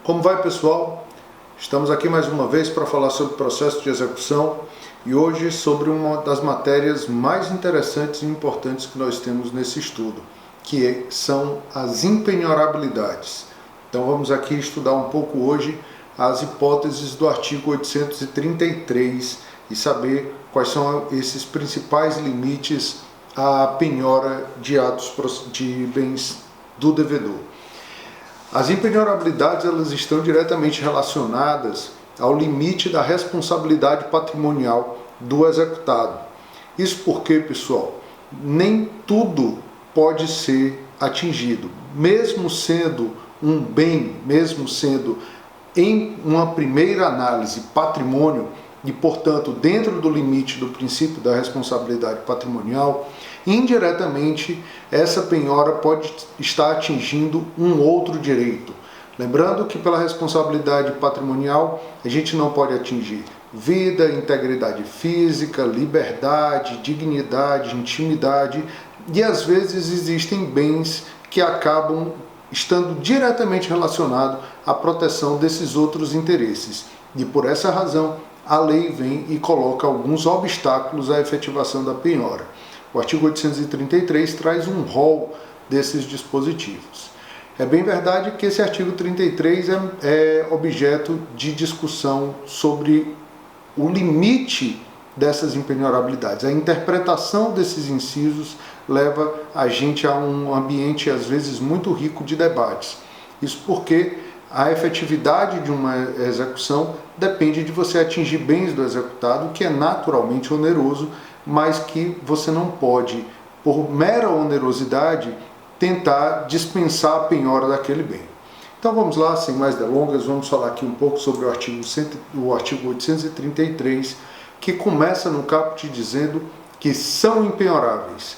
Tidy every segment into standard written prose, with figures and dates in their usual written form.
Como vai, pessoal? Estamos aqui mais uma vez para falar sobre o processo de execução e hoje sobre uma das matérias mais interessantes e importantes que nós temos nesse estudo, que são as impenhorabilidades. Então vamos aqui estudar um pouco hoje as hipóteses do artigo 833 e saber quais são esses principais limites à penhora de atos de bens do devedor. As impenhorabilidades elas estão diretamente relacionadas ao limite da responsabilidade patrimonial do executado. Isso porque, pessoal, nem tudo pode ser atingido. Mesmo sendo um bem, mesmo sendo em uma primeira análise patrimônio e, portanto, dentro do limite do princípio da responsabilidade patrimonial, indiretamente essa penhora pode estar atingindo um outro direito. Lembrando que pela responsabilidade patrimonial a gente não pode atingir vida, integridade física, liberdade, dignidade, intimidade e às vezes existem bens que acabam estando diretamente relacionados à proteção desses outros interesses. E por essa razão a lei vem e coloca alguns obstáculos à efetivação da penhora. O artigo 833 traz um rol desses dispositivos. É bem verdade que esse artigo 33 é objeto de discussão sobre o limite dessas impenhorabilidades. A interpretação desses incisos leva a gente a um ambiente, às vezes, muito rico de debates. Isso porque a efetividade de uma execução depende de você atingir bens do executado, que é naturalmente oneroso, mas que você não pode, por mera onerosidade, tentar dispensar a penhora daquele bem. Então vamos lá, sem mais delongas, vamos falar aqui um pouco sobre o artigo 833, que começa no caput dizendo que são impenhoráveis.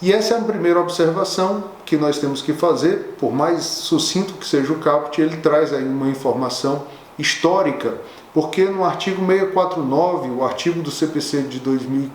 E essa é a primeira observação que nós temos que fazer, por mais sucinto que seja o caput, ele traz aí uma informação histórica, porque no artigo 649, o artigo do CPC de 2000,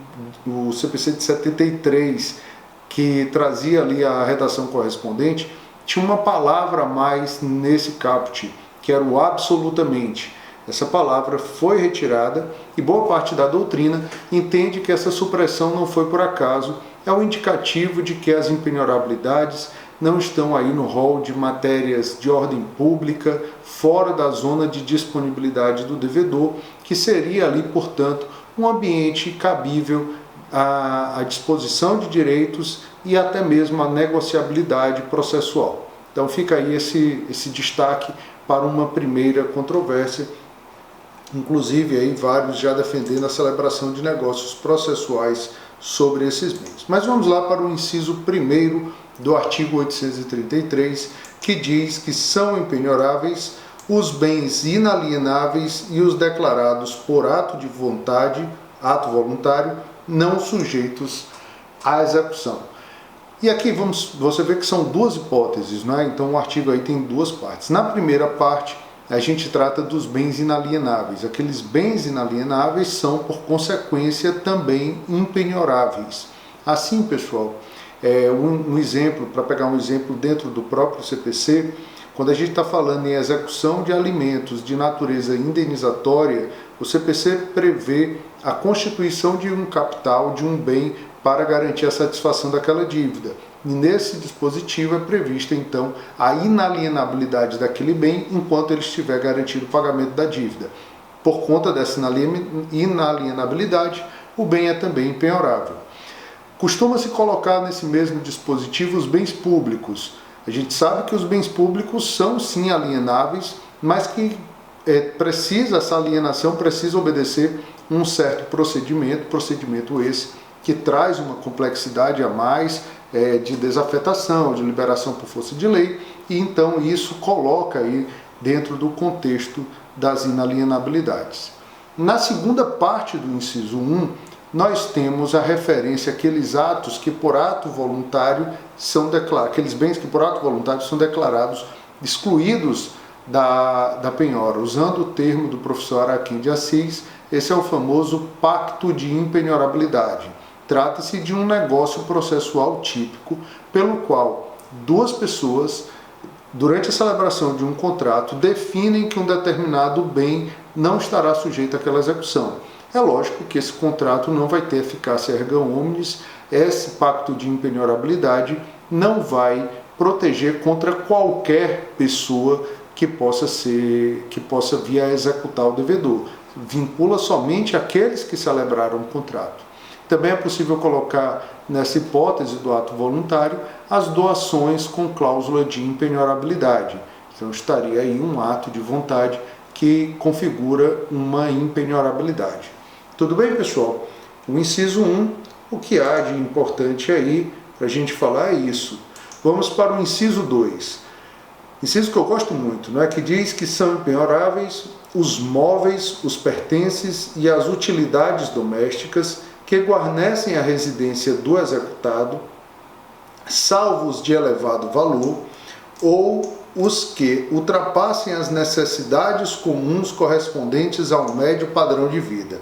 o CPC de 73, que trazia ali a redação correspondente, tinha uma palavra a mais nesse caput, que era o absolutamente. Essa palavra foi retirada e boa parte da doutrina entende que essa supressão não foi por acaso, é um indicativo de que as impenhorabilidades não estão aí no rol de matérias de ordem pública, fora da zona de disponibilidade do devedor, que seria ali, portanto, um ambiente cabível à disposição de direitos e até mesmo à negociabilidade processual. Então fica aí esse destaque para uma primeira controvérsia, inclusive aí vários já defendendo a celebração de negócios processuais sobre esses bens. Mas vamos lá para o inciso 1º do artigo 833, que diz que são impenhoráveis os bens inalienáveis e os declarados por ato de vontade, ato voluntário, não sujeitos à execução. E aqui você vê que são duas hipóteses, não é? Então o artigo aí tem duas partes. Na primeira parte, a gente trata dos bens inalienáveis. Aqueles bens inalienáveis são, por consequência, também impenhoráveis. Assim, pessoal, um exemplo, para pegar um exemplo dentro do próprio CPC, quando a gente está falando em execução de alimentos de natureza indenizatória, o CPC prevê a constituição de um capital, de um bem, para garantir a satisfação daquela dívida. E nesse dispositivo é prevista, então, a inalienabilidade daquele bem enquanto ele estiver garantido o pagamento da dívida. Por conta dessa inalienabilidade, o bem é também impenhorável. Costuma-se colocar nesse mesmo dispositivo os bens públicos. A gente sabe que os bens públicos são sim alienáveis, mas que essa alienação precisa obedecer um certo procedimento esse que traz uma complexidade a mais de desafetação, de liberação por força de lei, e então isso coloca aí dentro do contexto das inalienabilidades. Na segunda parte do inciso 1, nós temos a referência àqueles atos que por ato voluntário são declarados, aqueles bens que por ato voluntário são declarados excluídos da penhora. Usando o termo do professor Araquém de Assis, esse é o famoso pacto de impenhorabilidade. Trata-se de um negócio processual típico pelo qual duas pessoas durante a celebração de um contrato, definem que um determinado bem não estará sujeito àquela execução. É lógico que esse contrato não vai ter eficácia erga omnes, esse pacto de impenhorabilidade não vai proteger contra qualquer pessoa que possa vir a executar o devedor. Vincula somente aqueles que celebraram o contrato. Também é possível colocar nessa hipótese do ato voluntário as doações com cláusula de impenhorabilidade. Então estaria aí um ato de vontade que configura uma impenhorabilidade. Tudo bem, pessoal? O inciso 1, o que há de importante aí para a gente falar é isso. Vamos para o inciso 2. Inciso que eu gosto muito, né? Que diz que são impenhoráveis os móveis, os pertences e as utilidades domésticas que guarnecem a residência do executado, salvo os de elevado valor, ou os que ultrapassem as necessidades comuns correspondentes ao médio padrão de vida.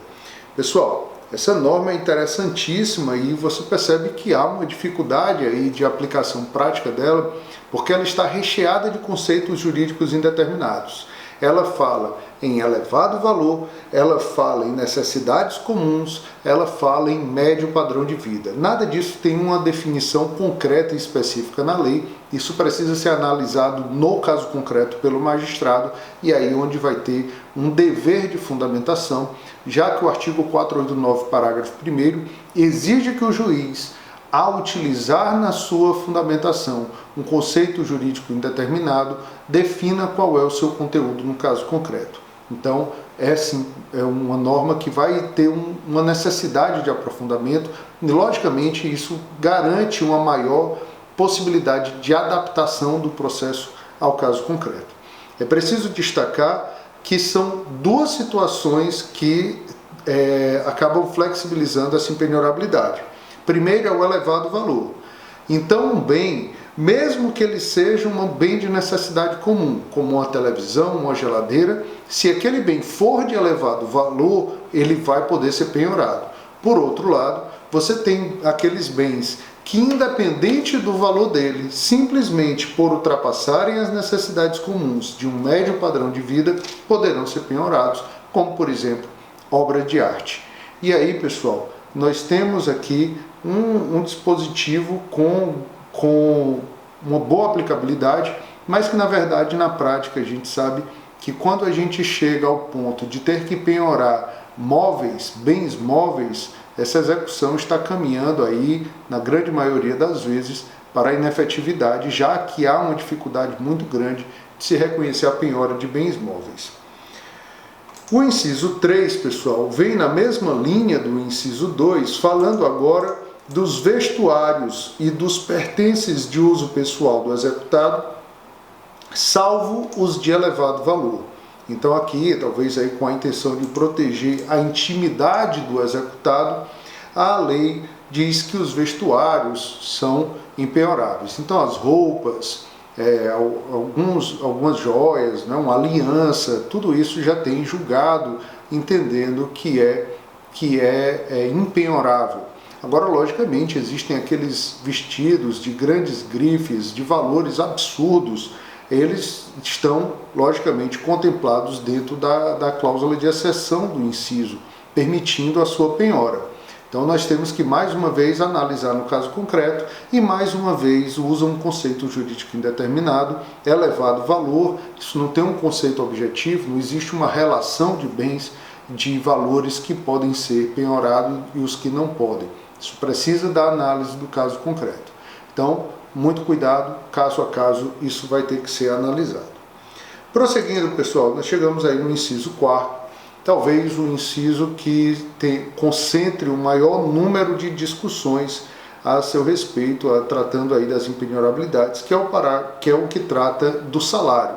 Pessoal, essa norma é interessantíssima e você percebe que há uma dificuldade aí de aplicação prática dela, porque ela está recheada de conceitos jurídicos indeterminados. Ela fala em elevado valor, ela fala em necessidades comuns, ela fala em médio padrão de vida. Nada disso tem uma definição concreta e específica na lei. Isso precisa ser analisado no caso concreto pelo magistrado e aí onde vai ter um dever de fundamentação, já que o artigo 489, parágrafo 1º, exige que o juiz, ao utilizar na sua fundamentação um conceito jurídico indeterminado, defina qual é o seu conteúdo no caso concreto. Então, sim, é uma norma que vai ter uma necessidade de aprofundamento e, logicamente, isso garante uma maior possibilidade de adaptação do processo ao caso concreto. É preciso destacar que são duas situações que acabam flexibilizando essa impenhorabilidade. Primeiro é o elevado valor. Então, um bem, mesmo que ele seja um bem de necessidade comum, como uma televisão, uma geladeira, se aquele bem for de elevado valor, ele vai poder ser penhorado. Por outro lado, você tem aqueles bens que, independente do valor dele, simplesmente por ultrapassarem as necessidades comuns de um médio padrão de vida, poderão ser penhorados, como, por exemplo, obra de arte. E aí, pessoal, nós temos aqui um dispositivo com uma boa aplicabilidade, mas que na verdade na prática a gente sabe que quando a gente chega ao ponto de ter que penhorar móveis, bens móveis, essa execução está caminhando aí, na grande maioria das vezes, para a inefetividade, já que há uma dificuldade muito grande de se reconhecer a penhora de bens móveis. O inciso 3, pessoal, vem na mesma linha do inciso 2, falando agora dos vestuários e dos pertences de uso pessoal do executado, salvo os de elevado valor. Então aqui, talvez aí com a intenção de proteger a intimidade do executado, a lei diz que os são impenhoráveis. Então as roupas, algumas joias, né, uma aliança, tudo isso já tem julgado, entendendo que é impenhorável. Agora, logicamente, existem aqueles vestidos de grandes grifes, de valores absurdos, eles estão, logicamente, contemplados dentro da cláusula de exceção do inciso, permitindo a sua penhora. Então nós temos que, mais uma vez, analisar no caso concreto e, mais uma vez, usa um conceito jurídico indeterminado, elevado valor, isso não tem um conceito objetivo, não existe uma relação de bens, de valores que podem ser penhorados e os que não podem. Isso precisa da análise do caso concreto. Então, muito cuidado, caso a caso, isso vai ter que ser analisado. Prosseguindo, pessoal, nós chegamos aí no inciso 4º, talvez o inciso que concentre o maior número de discussões a seu respeito, tratando aí das impenhorabilidades, que é o que trata do salário.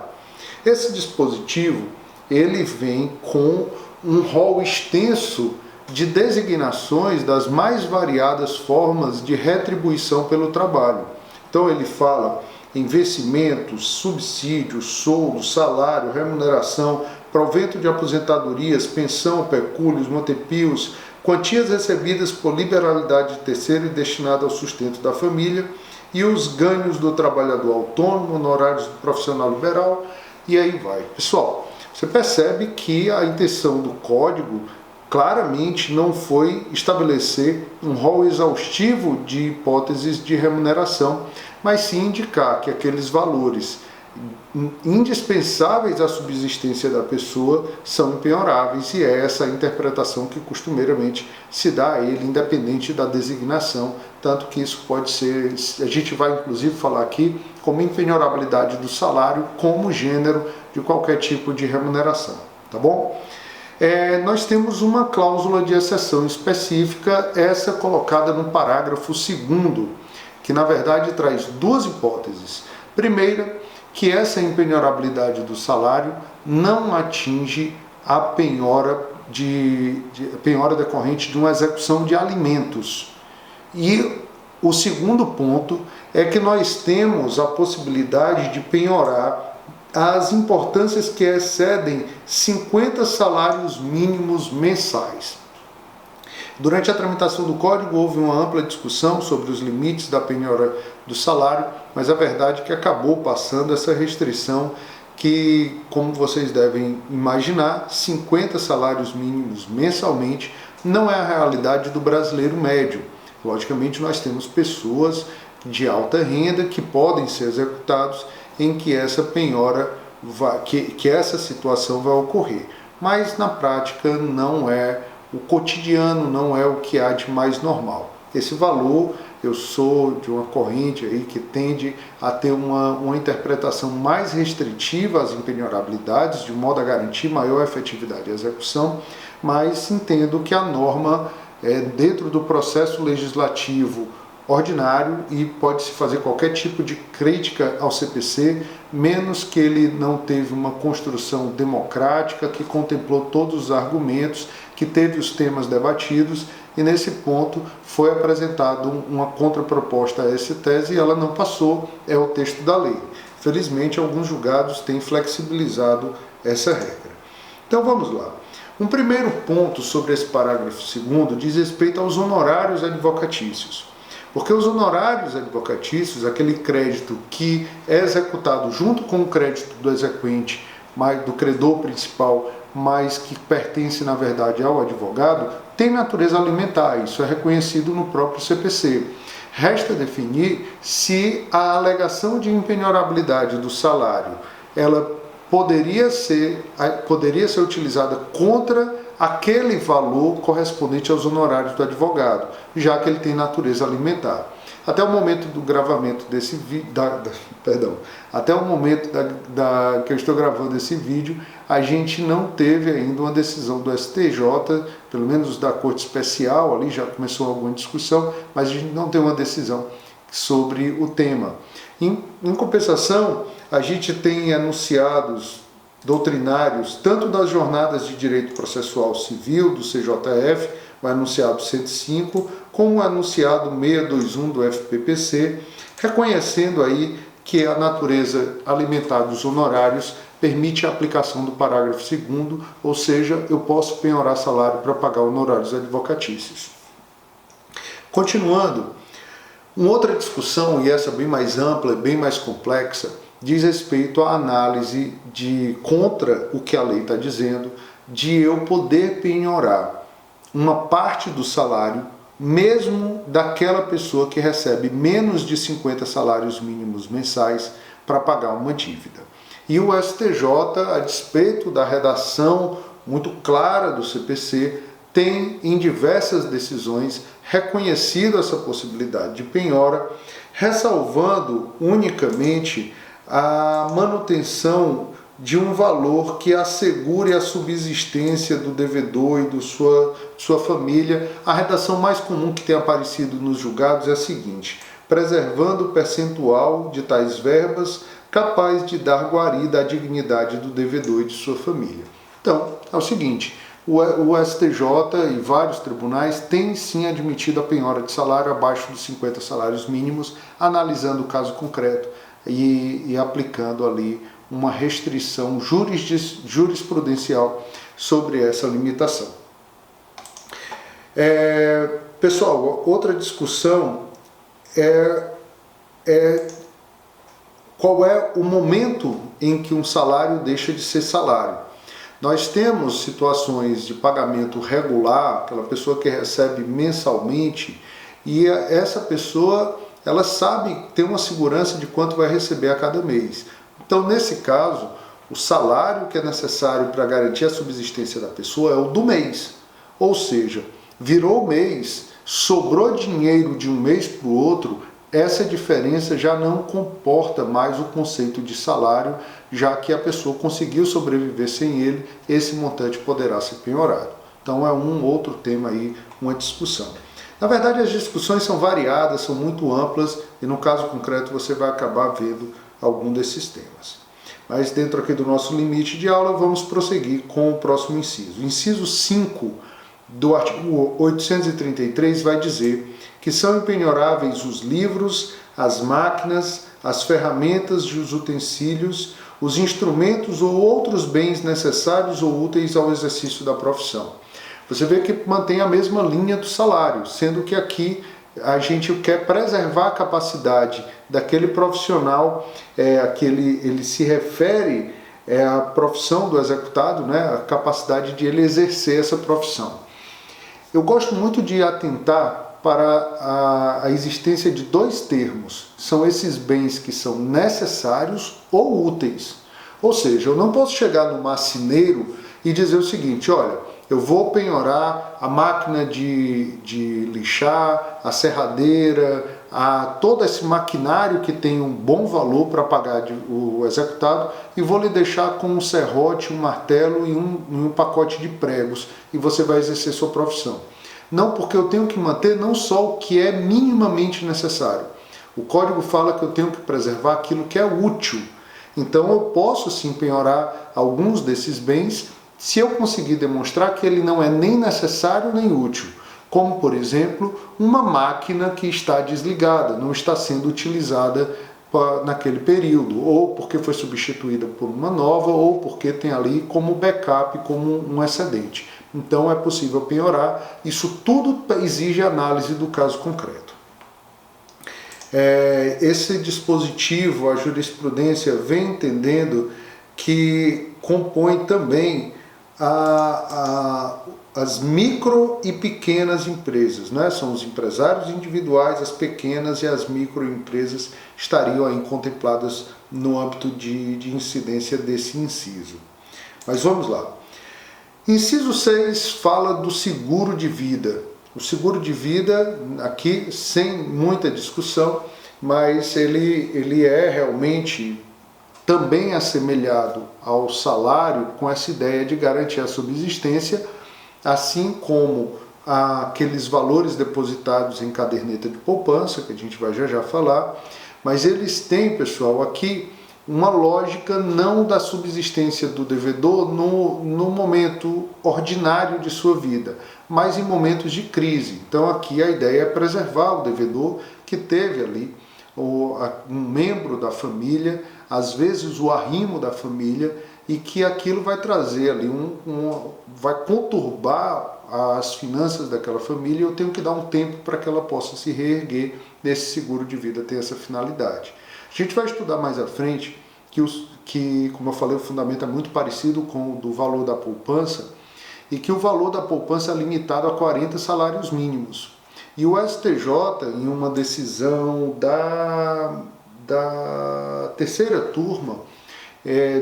Esse dispositivo, ele vem com um rol extenso de designações das mais variadas formas de retribuição pelo trabalho. Então ele fala em vencimentos, subsídios, soldo, salário, remuneração, provento de aposentadorias, pensão, pecúlios, montepios, quantias recebidas por liberalidade de terceiro e destinada ao sustento da família, e os ganhos do trabalhador autônomo, honorários do profissional liberal, e aí vai. Pessoal, você percebe que a intenção do código claramente não foi estabelecer um rol exaustivo de hipóteses de remuneração, mas sim indicar que aqueles valores indispensáveis à subsistência da pessoa são impenhoráveis, e é essa a interpretação que costumeiramente se dá a ele, independente da designação, tanto que isso pode ser, a gente vai inclusive falar aqui como impenhorabilidade do salário, como gênero de qualquer tipo de remuneração, tá bom? Nós temos uma cláusula de exceção específica, essa colocada no parágrafo 2º, que na verdade traz duas hipóteses. Primeira, que essa impenhorabilidade do salário não atinge a penhora decorrente de uma execução de alimentos. E o segundo ponto é que nós temos a possibilidade de penhorar as importâncias que excedem 50 salários mínimos mensais. Durante a tramitação do código houve uma ampla discussão sobre os limites da penhora do salário, mas a verdade é que acabou passando essa restrição que, como vocês devem imaginar, 50 salários mínimos mensalmente não é a realidade do brasileiro médio. Logicamente nós temos pessoas de alta renda que podem ser executados em que essa penhora, que essa situação vai ocorrer. Mas na prática não é o cotidiano, não é o que há de mais normal. Esse valor, eu sou de uma corrente aí que tende a ter uma interpretação mais restritiva às impenhorabilidades, de modo a garantir maior efetividade e execução, mas entendo que a norma é dentro do processo legislativo ordinário e pode-se fazer qualquer tipo de crítica ao CPC, menos que ele não teve uma construção democrática, que contemplou todos os argumentos, que teve os temas debatidos, e nesse ponto foi apresentado uma contraproposta a essa tese e ela não passou, é o texto da lei. Felizmente, alguns julgados têm flexibilizado essa regra. Então vamos lá. Um primeiro ponto sobre esse parágrafo 2º diz respeito aos honorários advocatícios. Porque os honorários advocatícios, aquele crédito que é executado junto com o crédito do exequente, do credor principal, mas que pertence na verdade ao advogado, tem natureza alimentar, isso é reconhecido no próprio CPC. Resta definir se a alegação de impenhorabilidade do salário, ela poderia ser utilizada contra aquele valor correspondente aos honorários do advogado, já que ele tem natureza alimentar. Até o momento do gravamento desse vídeo, até o momento que eu estou gravando esse vídeo, a gente não teve ainda uma decisão do STJ, pelo menos da Corte Especial, ali já começou alguma discussão, mas a gente não tem uma decisão sobre o tema. Em compensação, a gente tem enunciados doutrinários, tanto das jornadas de direito processual civil do CJF, o enunciado 105, como o enunciado 621 do FPPC, reconhecendo aí que a natureza alimentar dos honorários permite a aplicação do parágrafo 2º, ou seja, eu posso penhorar salário para pagar honorários advocatícios. Continuando, uma outra discussão, e essa bem mais ampla, bem mais complexa, diz respeito à análise contra o que a lei está dizendo, de eu poder penhorar uma parte do salário, mesmo daquela pessoa que recebe menos de 50 salários mínimos mensais para pagar uma dívida. E o STJ, a despeito da redação muito clara do CPC, tem em diversas decisões reconhecido essa possibilidade de penhora, ressalvando unicamente a manutenção de um valor que assegure a subsistência do devedor e de sua família. A redação mais comum que tem aparecido nos julgados é a seguinte: preservando o percentual de tais verbas capaz de dar guarida à dignidade do devedor e de sua família. Então, é o seguinte, o STJ e vários tribunais têm sim admitido a penhora de salário abaixo dos 50 salários mínimos, analisando o caso concreto e aplicando ali uma restrição jurisprudencial sobre essa limitação. Pessoal, outra discussão é qual é o momento em que um salário deixa de ser salário. Nós temos situações de pagamento regular, aquela pessoa que recebe mensalmente, e essa pessoa, ela sabe ter uma segurança de quanto vai receber a cada mês. Então, nesse caso, o salário que é necessário para garantir a subsistência da pessoa é o do mês. Ou seja, virou o mês, sobrou dinheiro de um mês para o outro, essa diferença já não comporta mais o conceito de salário, já que a pessoa conseguiu sobreviver sem ele, esse montante poderá ser penhorado. Então é um outro tema aí, uma discussão. Na verdade, as discussões são variadas, são muito amplas, e no caso concreto você vai acabar vendo algum desses temas. Mas dentro aqui do nosso limite de aula, vamos prosseguir com o próximo inciso. O inciso 5 do artigo 833 vai dizer que são impenhoráveis os livros, as máquinas, as ferramentas e os utensílios, os instrumentos ou outros bens necessários ou úteis ao exercício da profissão. Você vê que mantém a mesma linha do salário, sendo que aqui a gente quer preservar a capacidade daquele profissional, ele se refere à profissão do executado, né, a capacidade de ele exercer essa profissão. Eu gosto muito de atentar para a existência de dois termos. São esses bens que são necessários ou úteis. Ou seja, eu não posso chegar no marceneiro e dizer o seguinte: olha, eu vou penhorar a máquina de lixar, a serradeira, todo esse maquinário que tem um bom valor para pagar o executado, e vou lhe deixar com um serrote, um martelo e um pacote de pregos, e você vai exercer sua profissão. Não, porque eu tenho que manter não só o que é minimamente necessário. O código fala que eu tenho que preservar aquilo que é útil. Então eu posso sim penhorar alguns desses bens se eu conseguir demonstrar que ele não é nem necessário nem útil. Como, por exemplo, uma máquina que está desligada, não está sendo utilizada naquele período, ou porque foi substituída por uma nova, ou porque tem ali como backup, como um excedente. Então é possível penhorar. Isso tudo exige análise do caso concreto. Esse dispositivo, a jurisprudência vem entendendo que compõe também as micro e pequenas empresas, né? São os empresários individuais, as pequenas e as microempresas estariam aí contempladas no âmbito de incidência desse inciso. Mas vamos lá. Inciso 6 fala do seguro de vida. O seguro de vida, aqui sem muita discussão, mas ele é realmente também assemelhado ao salário, com essa ideia de garantir a subsistência, assim como aqueles valores depositados em caderneta de poupança, que a gente vai já falar, mas eles têm, pessoal, aqui uma lógica não da subsistência do devedor no momento ordinário de sua vida, mas em momentos de crise. Então aqui a ideia é preservar o devedor que teve ali um membro da família, às vezes o arrimo da família, e que aquilo vai trazer ali, vai conturbar as finanças daquela família, e eu tenho que dar um tempo para que ela possa se reerguer. Nesse seguro de vida ter essa finalidade. A gente vai estudar mais à frente que, como eu falei, o fundamento é muito parecido com o do valor da poupança, e que o valor da poupança é limitado a 40 salários mínimos. E o STJ, em uma decisão da terceira turma,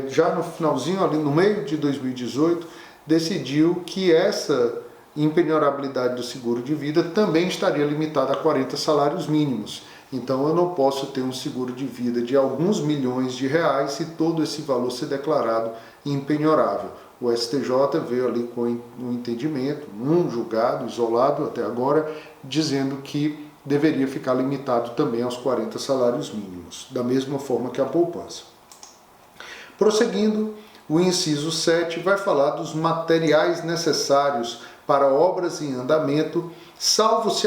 já no finalzinho, ali no meio de 2018, decidiu que essa impenhorabilidade do seguro de vida também estaria limitada a 40 salários mínimos. Então eu não posso ter um seguro de vida de alguns milhões de reais se todo esse valor ser declarado impenhorável. O STJ veio ali com um entendimento, um julgado isolado até agora, dizendo que deveria ficar limitado também aos 40 salários mínimos, da mesma forma que a poupança. Prosseguindo, o inciso 7 vai falar dos materiais necessários para obras em andamento, salvo se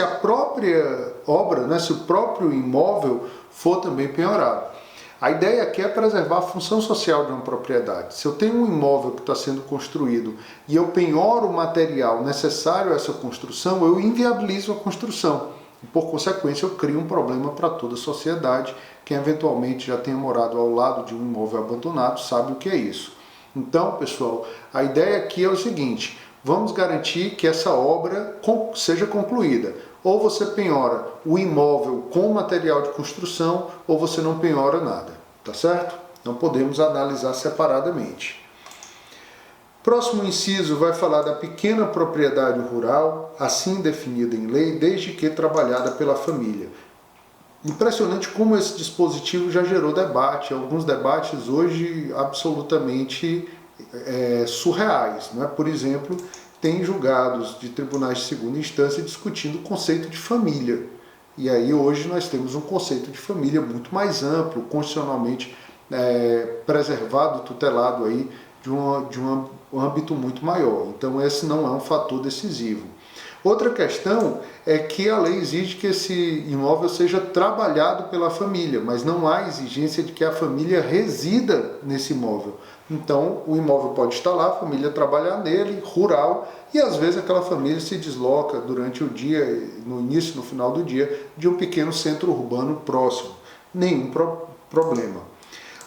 a própria obra, né, se o próprio imóvel for também penhorado. A ideia aqui é preservar a função social de uma propriedade. Se eu tenho um imóvel que está sendo construído e eu penhoro o material necessário a essa construção, eu inviabilizo a construção. e, por consequência, eu crio um problema para toda a sociedade. Quem eventualmente já tenha morado ao lado de um imóvel abandonado sabe o que é isso. Então, pessoal, a ideia aqui é o seguinte: vamos garantir que essa obra seja concluída. Ou você penhora o imóvel com material de construção, ou você não penhora nada, tá certo? Não podemos analisar separadamente. Próximo inciso vai falar da pequena propriedade rural, assim definida em lei, desde que trabalhada pela família. Impressionante como esse dispositivo já gerou debate, alguns debates hoje absolutamente surreais, não é? Por exemplo, tem julgados de tribunais de segunda instância discutindo o conceito de família. E aí hoje nós temos um conceito de família muito mais amplo, constitucionalmente preservado, tutelado aí de um âmbito muito maior. Então esse não é um fator decisivo. Outra questão é que a lei exige que esse imóvel seja trabalhado pela família, mas não há exigência de que a família resida nesse imóvel. Então, o imóvel pode estar lá, a família trabalhar nele, rural, e às vezes aquela família se desloca durante o dia, no início e no final do dia, de um pequeno centro urbano próximo. Nenhum problema.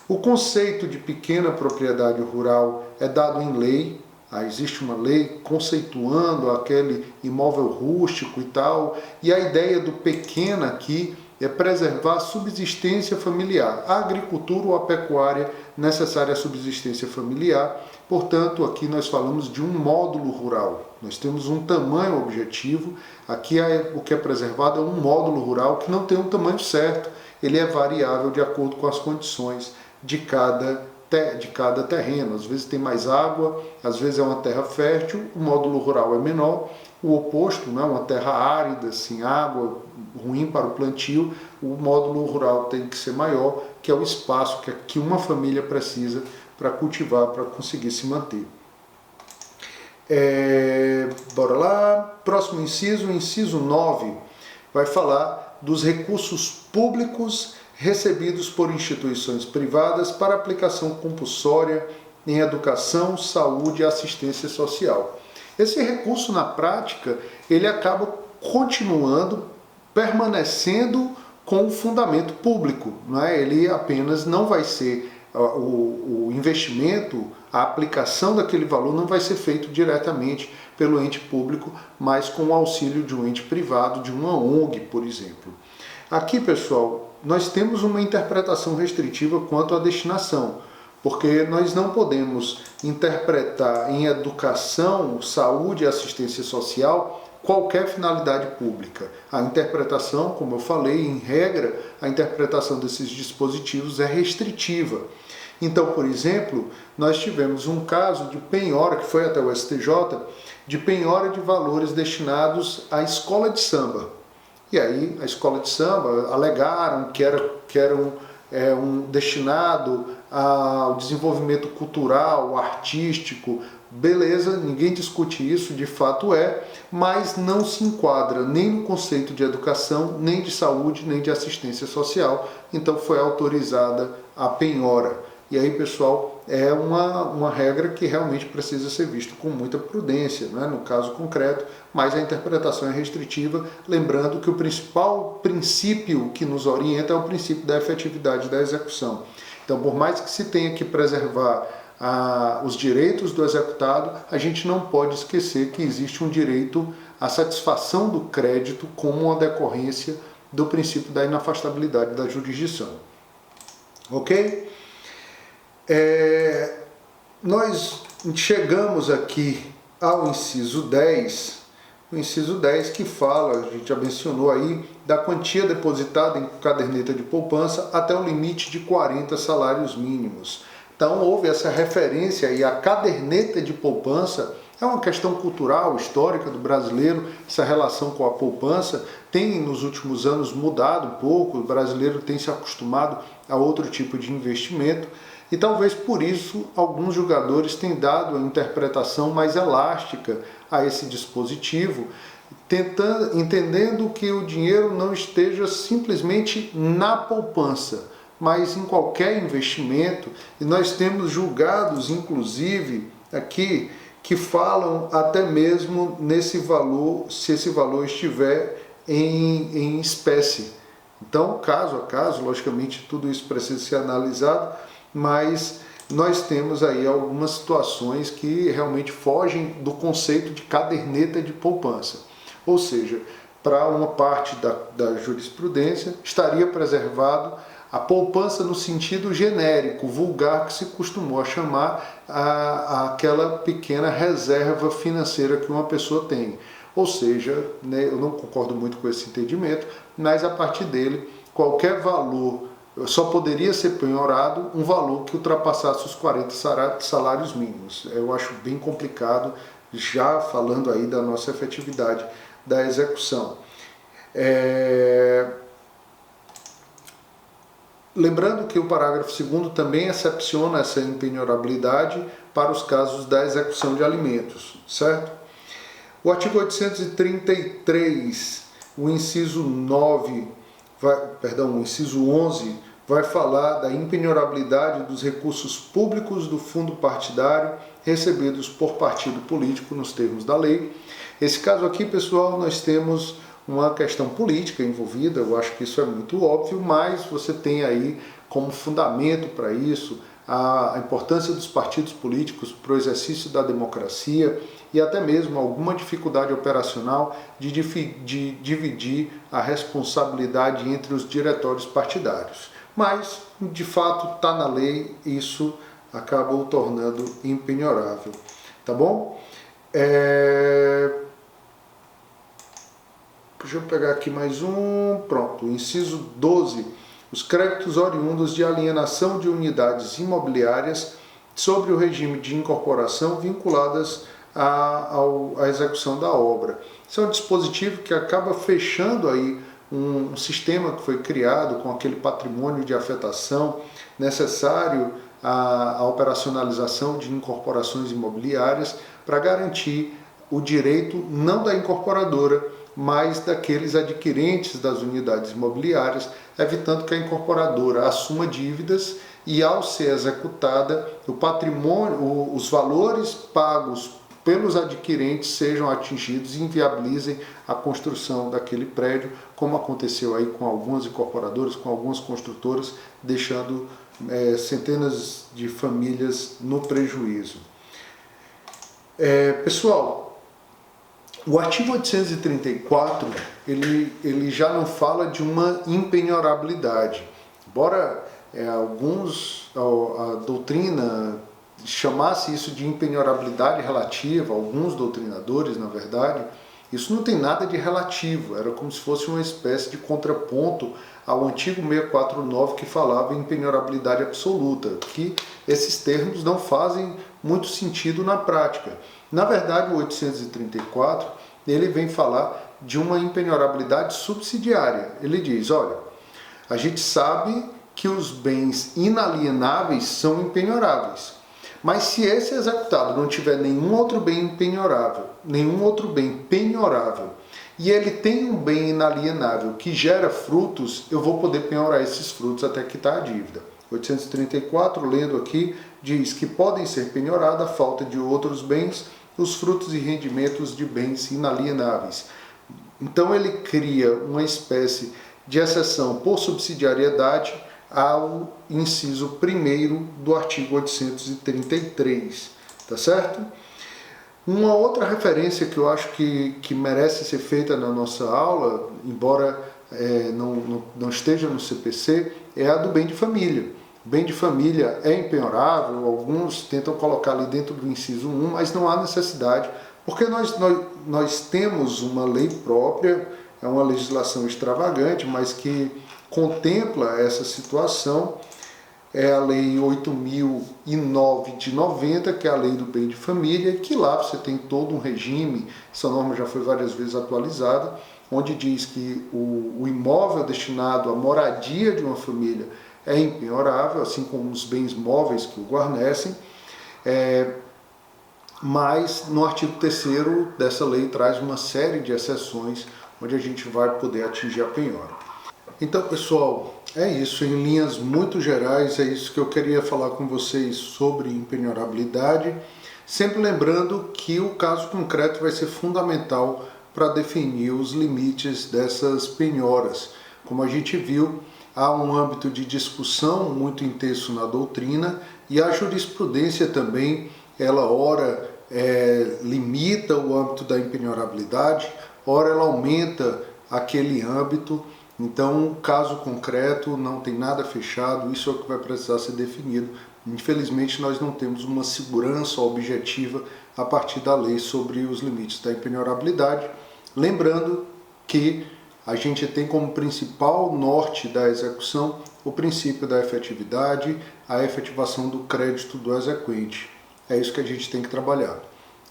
O conceito de pequena propriedade rural é dado em lei. Existe uma lei conceituando aquele imóvel rústico e tal, e a ideia do pequena aqui é preservar a subsistência familiar, a agricultura ou a pecuária necessária à subsistência familiar. Portanto, aqui nós falamos de um módulo rural. Nós temos um tamanho objetivo, aqui o que é preservado é um módulo rural que não tem um tamanho certo, ele é variável de acordo com as condições de cada terreno. Às vezes tem mais água, às vezes é uma terra fértil, o módulo rural é menor, o oposto, né, uma terra árida, sem água, ruim para o plantio, o módulo rural tem que ser maior, que é o espaço que uma família precisa para cultivar, para conseguir se manter. Bora lá, próximo inciso, o inciso 9, vai falar dos recursos públicos recebidos por instituições privadas para aplicação compulsória em educação, saúde e assistência social. Esse recurso, na prática, ele acaba continuando, permanecendo com o fundamento público, não é? Ele apenas não vai ser, o investimento, a aplicação daquele valor não vai ser feito diretamente pelo ente público, mas com o auxílio de um ente privado, de uma ONG, por exemplo. Aqui, pessoal, nós temos uma interpretação restritiva quanto à destinação, porque nós não podemos interpretar em educação, saúde e assistência social qualquer finalidade pública. A interpretação, como eu falei, em regra, a interpretação desses dispositivos é restritiva. Então, por exemplo, nós tivemos um caso de penhora, que foi até o STJ, de penhora de valores destinados à escola de samba. E aí a escola de samba alegaram que era um destinado ao desenvolvimento cultural, artístico. Beleza, ninguém discute isso, de fato é, mas não se enquadra nem no conceito de educação, nem de saúde, nem de assistência social. Então foi autorizada a penhora. E aí, pessoal, é uma regra que realmente precisa ser vista com muita prudência, né, no caso concreto, mas a interpretação é restritiva, lembrando que o principal princípio que nos orienta é o princípio da efetividade da execução. Então, por mais que se tenha que preservar os direitos do executado, a gente não pode esquecer que existe um direito à satisfação do crédito como uma decorrência do princípio da inafastabilidade da jurisdição. Ok? Nós chegamos aqui ao inciso 10, o inciso 10 que fala, a gente já mencionou aí, da quantia depositada em caderneta de poupança até o limite de 40 salários mínimos. Então houve essa referência aí à caderneta de poupança. É uma questão cultural, histórica do brasileiro, essa relação com a poupança tem nos últimos anos mudado um pouco, o brasileiro tem se acostumado a outro tipo de investimento, e talvez por isso alguns julgadores têm dado a interpretação mais elástica a esse dispositivo, entendendo que o dinheiro não esteja simplesmente na poupança, mas em qualquer investimento, e nós temos julgados, inclusive, aqui, que falam até mesmo nesse valor, se esse valor estiver em espécie. Então, caso a caso, logicamente, tudo isso precisa ser analisado, mas nós temos aí algumas situações que realmente fogem do conceito de caderneta de poupança. Ou seja, para uma parte da jurisprudência, estaria preservado a poupança no sentido genérico, vulgar, que se costumou a chamar aquela pequena reserva financeira que uma pessoa tem. Ou seja, né, eu não concordo muito com esse entendimento, mas a partir dele, qualquer valor só poderia ser penhorado um valor que ultrapassasse os 40 salários mínimos. Eu acho bem complicado, já falando aí da nossa efetividade da execução. Lembrando que o parágrafo 2º também excepciona essa impenhorabilidade para os casos da execução de alimentos, certo? O artigo 833, o inciso 11, vai falar da impenhorabilidade dos recursos públicos do fundo partidário recebidos por partido político nos termos da lei. Esse caso aqui, pessoal, nós temos uma questão política envolvida, eu acho que isso é muito óbvio, mas você tem aí como fundamento para isso a importância dos partidos políticos para o exercício da democracia e até mesmo alguma dificuldade operacional de dividir a responsabilidade entre os diretórios partidários. Mas, de fato, está na lei, isso acaba o tornando impenhorável. Tá bom? Deixa eu pegar aqui mais um. Pronto, inciso 12. Os créditos oriundos de alienação de unidades imobiliárias sobre o regime de incorporação vinculadas à execução da obra. Isso é um dispositivo que acaba fechando aí um sistema que foi criado com aquele patrimônio de afetação necessário à operacionalização de incorporações imobiliárias para garantir o direito não da incorporadora, mas daqueles adquirentes das unidades imobiliárias, evitando que a incorporadora assuma dívidas e, ao ser executada, o patrimônio, os valores pagos pelos adquirentes sejam atingidos e inviabilizem a construção daquele prédio, como aconteceu aí com algumas incorporadoras, com algumas construtoras, deixando centenas de famílias no prejuízo. Pessoal, o artigo 834, ele já não fala de uma impenhorabilidade. Embora a doutrina chamasse isso de impenhorabilidade relativa, alguns doutrinadores, na verdade, isso não tem nada de relativo, era como se fosse uma espécie de contraponto ao antigo 649 que falava em penhorabilidade absoluta, que esses termos não fazem muito sentido na prática. Na verdade, o 834, ele vem falar de uma impenhorabilidade subsidiária. Ele diz, olha, a gente sabe que os bens inalienáveis são impenhoráveis, mas se esse executado não tiver nenhum outro bem penhorável, e ele tem um bem inalienável que gera frutos, eu vou poder penhorar esses frutos até quitar a dívida. 834, lendo aqui, diz que podem ser penhorados a falta de outros bens, os frutos e rendimentos de bens inalienáveis. Então ele cria uma espécie de exceção por subsidiariedade ao inciso 1º do artigo 833, tá certo? Uma outra referência que eu acho que merece ser feita na nossa aula, embora não esteja no CPC, é a do bem de família. O bem de família é impenhorável, alguns tentam colocar ali dentro do inciso 1, mas não há necessidade, porque nós temos uma lei própria, é uma legislação extravagante, mas que contempla essa situação, é a Lei 8.009 de 90, que é a Lei do Bem de Família, que lá você tem todo um regime, essa norma já foi várias vezes atualizada, onde diz que o imóvel destinado à moradia de uma família é impenhorável, assim como os bens móveis que o guarnecem, mas no artigo 3º dessa lei traz uma série de exceções, onde a gente vai poder atingir a penhora. Então, pessoal, é isso, em linhas muito gerais, é isso que eu queria falar com vocês sobre impenhorabilidade, sempre lembrando que o caso concreto vai ser fundamental para definir os limites dessas penhoras. Como a gente viu, há um âmbito de discussão muito intenso na doutrina e a jurisprudência também, ela ora limita o âmbito da impenhorabilidade, ora ela aumenta aquele âmbito. Então, caso concreto, não tem nada fechado, isso é o que vai precisar ser definido. Infelizmente, nós não temos uma segurança objetiva a partir da lei sobre os limites da impenhorabilidade. Lembrando que a gente tem como principal norte da execução o princípio da efetividade, a efetivação do crédito do exequente. É isso que a gente tem que trabalhar.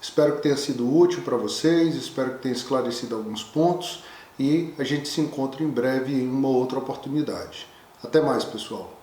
Espero que tenha sido útil para vocês, espero que tenha esclarecido alguns pontos e a gente se encontra em breve em uma outra oportunidade. Até mais, pessoal!